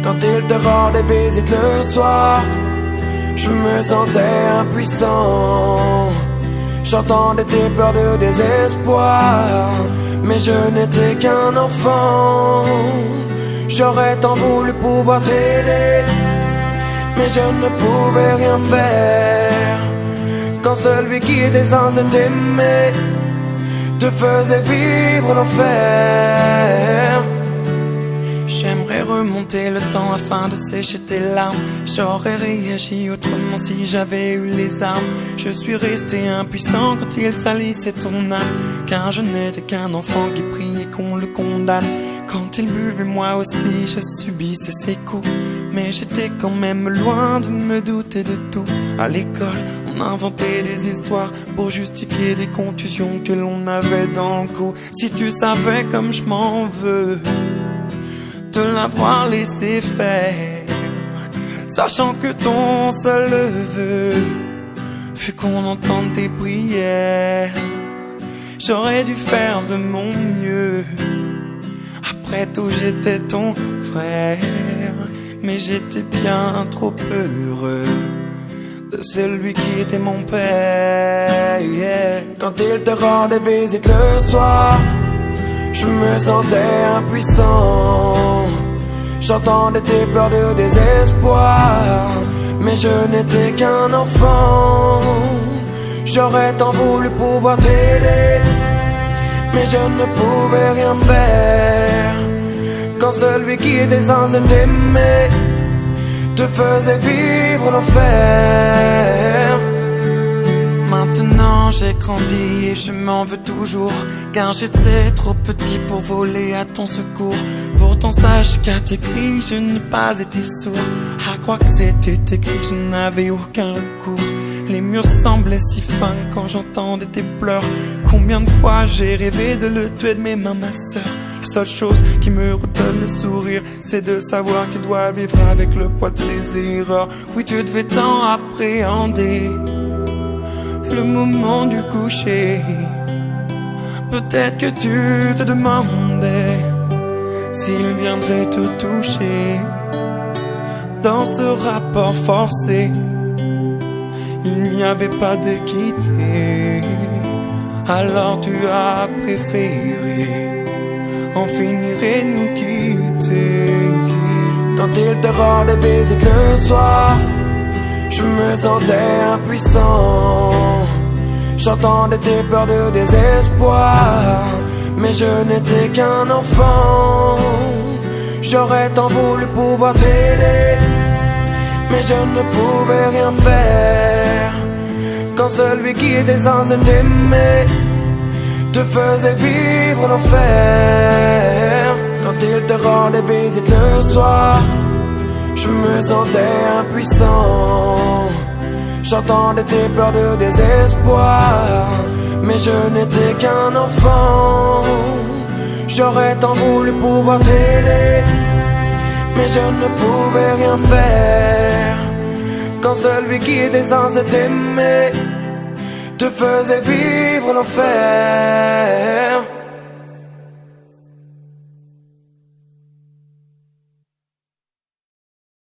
Quand il te rendait visite le soir, je me sentais impuissant. J'entendais tes peurs de désespoir, mais je n'étais qu'un enfant. J'aurais tant voulu pouvoir t'aider, mais je ne pouvais rien faire. Quand celui qui était censé t'aimer te faisait vivre l'enfer. J'aimerais remonter le temps afin de sécher tes larmes. J'aurais réagi autrement si j'avais eu les armes. Je suis resté impuissant quand il salissait ton âme, car je n'étais qu'un enfant qui priait qu'on le condamne. Quand il buvait, moi aussi je subissais ses coups, mais j'étais quand même loin de me douter de tout. À l'école, on inventait des histoires pour justifier des contusions que l'on avait dans le cou. Si tu savais comme je m'en veux de l'avoir laissé faire, sachant que ton seul vœu fut qu'on entende tes prières. J'aurais dû faire de mon mieux. Après tout, j'étais ton frère, mais j'étais bien trop heureux de celui qui était mon père. Quand il te rendait visite le soir, je me sentais impuissant. J'entendais tes pleurs de désespoir, mais je n'étais qu'un enfant. J'aurais tant voulu pouvoir t'aider, mais je ne pouvais rien faire. Quand celui qui était censé t'aimer te faisait vivre l'enfer. Maintenant j'ai grandi et je m'en veux toujours, car j'étais trop petit pour voler à ton secours. Pourtant sache qu'à tes cris je n'ai pas été sourd. À croire que c'était écrit, je n'avais aucun recours. Les murs semblaient si fins quand j'entendais tes pleurs. Combien de fois j'ai rêvé de le tuer de mes mains, ma sœur. La seule chose qui me redonne le sourire, c'est de savoir qu'il doit vivre avec le poids de ses erreurs. Oui, tu devais tant appréhender le moment du coucher. Peut-être que tu te demandais s'il viendrait te toucher. Dans ce rapport forcé, il n'y avait pas d'équité. Alors tu as préféré en finir et nous quitter. Quand il te rendait visite le soir, je me sentais impuissant. J'entendais tes pleurs de désespoir, mais je n'étais qu'un enfant. J'aurais tant voulu pouvoir t'aider, mais je ne pouvais rien faire. Quand celui qui était censé t'aimer te faisait vivre l'enfer. Quand il te rendait visite le soir, je me sentais impuissant. J'entendais tes pleurs de désespoir, mais je n'étais qu'un enfant. J'aurais tant voulu pouvoir t'aider, mais je ne pouvais rien faire. Quand celui qui était censé t'aimer te faisait vivre l'enfer.